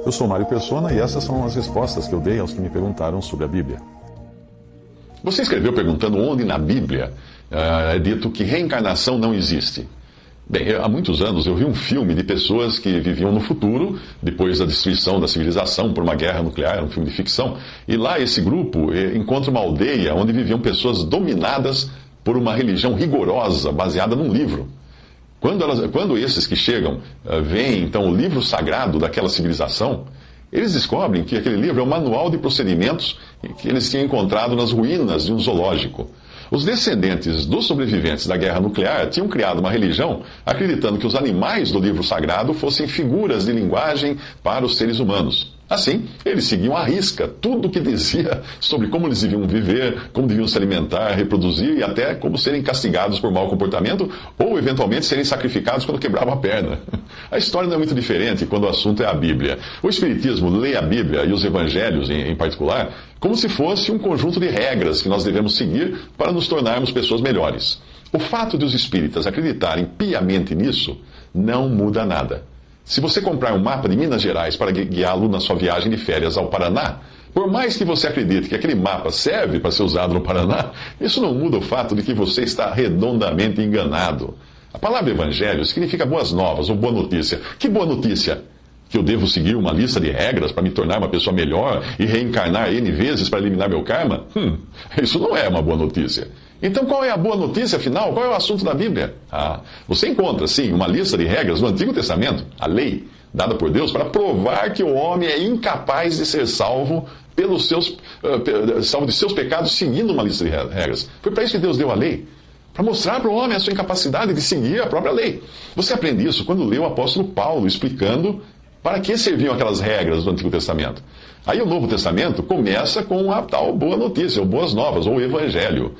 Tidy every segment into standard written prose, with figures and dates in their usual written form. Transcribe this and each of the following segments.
Eu sou Mário Persona e essas são as respostas que eu dei aos que me perguntaram sobre a Bíblia. Você escreveu perguntando onde na Bíblia é dito que reencarnação não existe. Bem, há muitos anos eu vi um filme de pessoas que viviam no futuro, depois da destruição da civilização por uma guerra nuclear, um filme de ficção, e lá esse grupo encontra uma aldeia onde viviam pessoas dominadas por uma religião rigorosa, baseada num livro. Quando esses que chegam veem, então, o livro sagrado daquela civilização, eles descobrem que aquele livro é um manual de procedimentos que eles tinham encontrado nas ruínas de um zoológico. Os descendentes dos sobreviventes da guerra nuclear tinham criado uma religião acreditando que os animais do livro sagrado fossem figuras de linguagem para os seres humanos. Assim, eles seguiam à risca tudo o que dizia sobre como eles deviam viver, como deviam se alimentar, reproduzir e até como serem castigados por mau comportamento ou, eventualmente, serem sacrificados quando quebravam a perna. A história não é muito diferente quando o assunto é a Bíblia. O Espiritismo lê a Bíblia e os Evangelhos, em particular, como se fosse um conjunto de regras que nós devemos seguir para nos tornarmos pessoas melhores. O fato de os espíritas acreditarem piamente nisso não muda nada. Se você comprar um mapa de Minas Gerais para guiá-lo na sua viagem de férias ao Paraná, por mais que você acredite que aquele mapa serve para ser usado no Paraná, isso não muda o fato de que você está redondamente enganado. A palavra evangelho significa boas novas ou boa notícia. Que boa notícia? Que eu devo seguir uma lista de regras para me tornar uma pessoa melhor e reencarnar N vezes para eliminar meu karma? Isso não é uma boa notícia. Então qual é a boa notícia, afinal? Qual é o assunto da Bíblia? Você encontra, sim, uma lista de regras no Antigo Testamento, a lei dada por Deus, para provar que o homem é incapaz de ser salvo salvo de seus pecados seguindo uma lista de regras. Foi para isso que Deus deu a lei. Para mostrar para o homem a sua incapacidade de seguir a própria lei. Você aprende isso quando lê o apóstolo Paulo explicando para que serviam aquelas regras do Antigo Testamento. Aí o Novo Testamento começa com a tal boa notícia, ou boas novas, ou evangelho.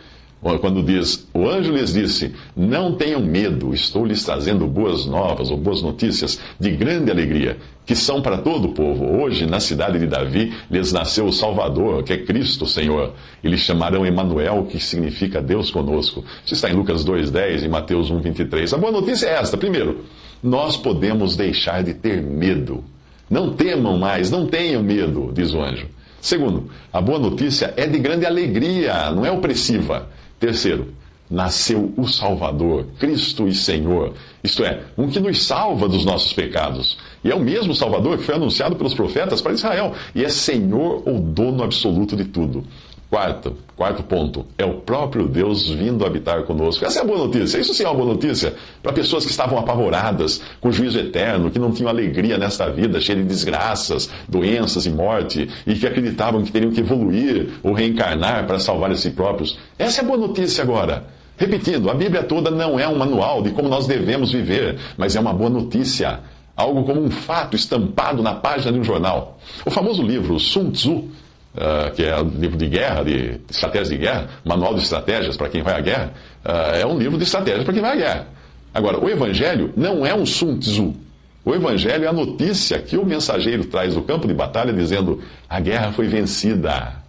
Quando diz, o anjo lhes disse, não tenham medo, estou lhes trazendo boas novas, ou boas notícias, de grande alegria, que são para todo o povo. Hoje, na cidade de Davi, lhes nasceu o Salvador, que é Cristo, Senhor. E lhe chamarão Emanuel, que significa Deus conosco. Isso está em Lucas 2,10 e Mateus 1,23. A boa notícia é esta. Primeiro, nós podemos deixar de ter medo. Não temam mais, não tenham medo, diz o anjo. Segundo, a boa notícia é de grande alegria, não é opressiva. Terceiro, nasceu o Salvador, Cristo e Senhor, isto é, um que nos salva dos nossos pecados. E é o mesmo Salvador que foi anunciado pelos profetas para Israel, e é Senhor ou dono absoluto de tudo. Quarto ponto, é o próprio Deus vindo habitar conosco. Essa é a boa notícia. Isso sim é uma boa notícia para pessoas que estavam apavoradas com o juízo eterno, que não tinham alegria nesta vida, cheia de desgraças, doenças e morte, e que acreditavam que teriam que evoluir ou reencarnar para salvar a si próprios. Essa é a boa notícia agora. Repetindo, a Bíblia toda não é um manual de como nós devemos viver, mas é uma boa notícia. Algo como um fato estampado na página de um jornal. O famoso livro Sun Tzu, que é um livro de guerra, de estratégias de guerra, manual de estratégias para quem vai à guerra, é um livro de estratégias para quem vai à guerra. Agora, o Evangelho não é um Sun Tzu. O Evangelho é a notícia que o mensageiro traz do campo de batalha dizendo: a guerra foi vencida.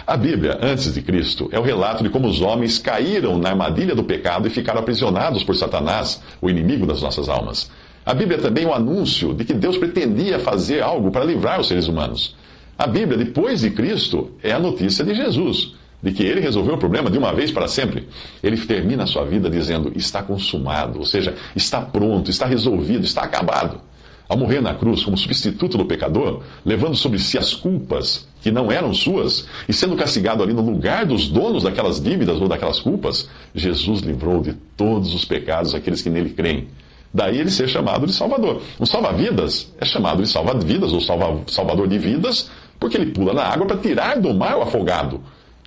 A Bíblia, antes de Cristo, é o relato de como os homens caíram na armadilha do pecado e ficaram aprisionados por Satanás, o inimigo das nossas almas. A Bíblia é também o anúncio de que Deus pretendia fazer algo para livrar os seres humanos. A Bíblia, depois de Cristo, é a notícia de Jesus, de que ele resolveu o problema de uma vez para sempre. Ele termina a sua vida dizendo, está consumado, ou seja, está pronto, está resolvido, está acabado. Ao morrer na cruz como substituto do pecador, levando sobre si as culpas que não eram suas, e sendo castigado ali no lugar dos donos daquelas dívidas ou daquelas culpas, Jesus livrou de todos os pecados aqueles que nele creem. Daí ele ser chamado de Salvador. Um salva-vidas é chamado de salva-vidas ou salvador de vidas, porque ele pula na água para tirar do mar o afogado,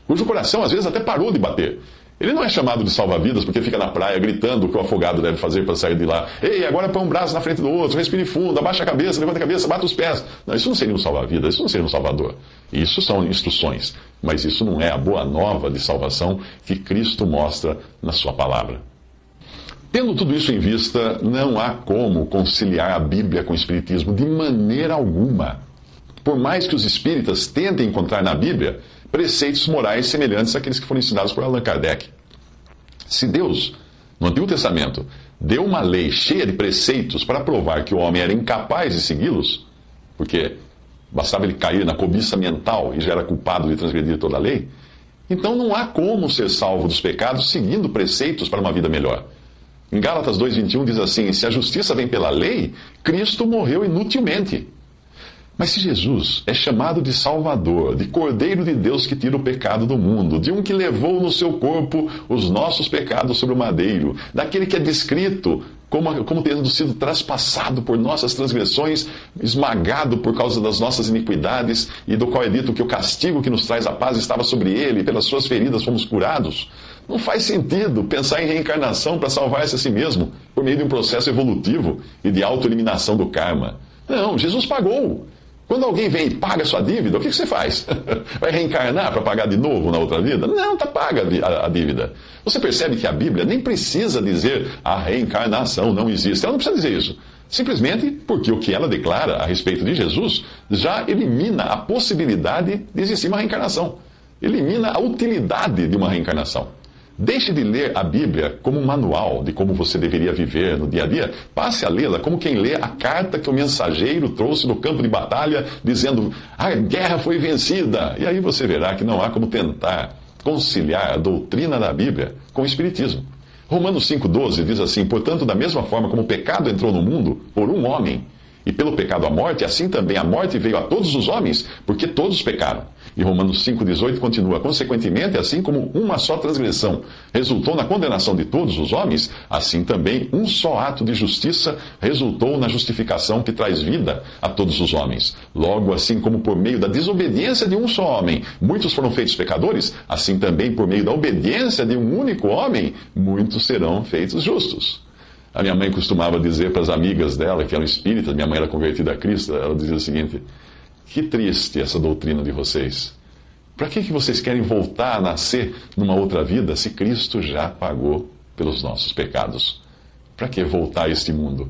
cujo coração às vezes até parou de bater. Ele não é chamado de salva-vidas porque fica na praia gritando o que o afogado deve fazer para sair de lá. Ei, agora põe um braço na frente do outro, respire fundo, abaixa a cabeça, levanta a cabeça, bata os pés. Não, isso não seria um salva-vidas, isso não seria um salvador. Isso são instruções, mas isso não é a boa nova de salvação que Cristo mostra na sua palavra. Tendo tudo isso em vista, não há como conciliar a Bíblia com o Espiritismo de maneira alguma. Por mais que os espíritas tentem encontrar na Bíblia preceitos morais semelhantes àqueles que foram ensinados por Allan Kardec. Se Deus no Antigo Testamento, deu uma lei cheia de preceitos para provar que o homem era incapaz de segui-los, porque bastava ele cair na cobiça mental e já era culpado de transgredir toda a lei, então não há como ser salvo dos pecados seguindo preceitos para uma vida melhor. Em Gálatas 2,21 diz assim: se a justiça vem pela lei, Cristo morreu inutilmente. Mas se Jesus é chamado de Salvador, de Cordeiro de Deus que tira o pecado do mundo, de um que levou no seu corpo os nossos pecados sobre o madeiro, daquele que é descrito como tendo sido traspassado por nossas transgressões, esmagado por causa das nossas iniquidades, e do qual é dito que o castigo que nos traz a paz estava sobre ele, e pelas suas feridas fomos curados, não faz sentido pensar em reencarnação para salvar-se a si mesmo, por meio de um processo evolutivo e de autoeliminação do karma. Não, Jesus pagou. Quando alguém vem e paga a sua dívida, o que você faz? Vai reencarnar para pagar de novo na outra vida? Não, está paga a dívida. Você percebe que a Bíblia nem precisa dizer a reencarnação não existe. Ela não precisa dizer isso. Simplesmente porque o que ela declara a respeito de Jesus já elimina a possibilidade de existir uma reencarnação. Elimina a utilidade de uma reencarnação. Deixe de ler a Bíblia como um manual de como você deveria viver no dia a dia. Passe a lê-la como quem lê a carta que o mensageiro trouxe do campo de batalha, dizendo: a guerra foi vencida. E aí você verá que não há como tentar conciliar a doutrina da Bíblia com o Espiritismo. Romanos 5,12 diz assim: portanto, da mesma forma como o pecado entrou no mundo por um homem, e pelo pecado a morte, assim também a morte veio a todos os homens, porque todos pecaram. E Romanos 5,18 continua: consequentemente, assim como uma só transgressão resultou na condenação de todos os homens, assim também um só ato de justiça resultou na justificação que traz vida a todos os homens. Logo, assim como por meio da desobediência de um só homem muitos foram feitos pecadores, assim também por meio da obediência de um único homem muitos serão feitos justos. A minha mãe costumava dizer para as amigas dela, que eram espíritas, minha mãe era convertida a Cristo, ela dizia o seguinte: que triste essa doutrina de vocês. Para que vocês querem voltar a nascer numa outra vida se Cristo já pagou pelos nossos pecados? Para que voltar a este mundo?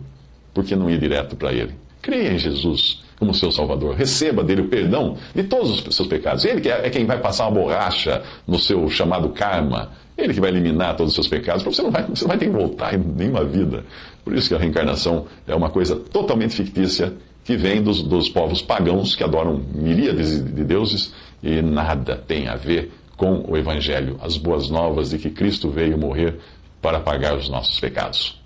Por que não ir direto para Ele? Creia em Jesus como seu Salvador. Receba dele o perdão de todos os seus pecados. Ele que é quem vai passar uma borracha no seu chamado karma. Ele que vai eliminar todos os seus pecados. Você não vai ter que voltar em nenhuma vida. Por isso que a reencarnação é uma coisa totalmente fictícia que vem dos povos pagãos que adoram miríades de deuses e nada tem a ver com o Evangelho, as boas novas de que Cristo veio morrer para pagar os nossos pecados.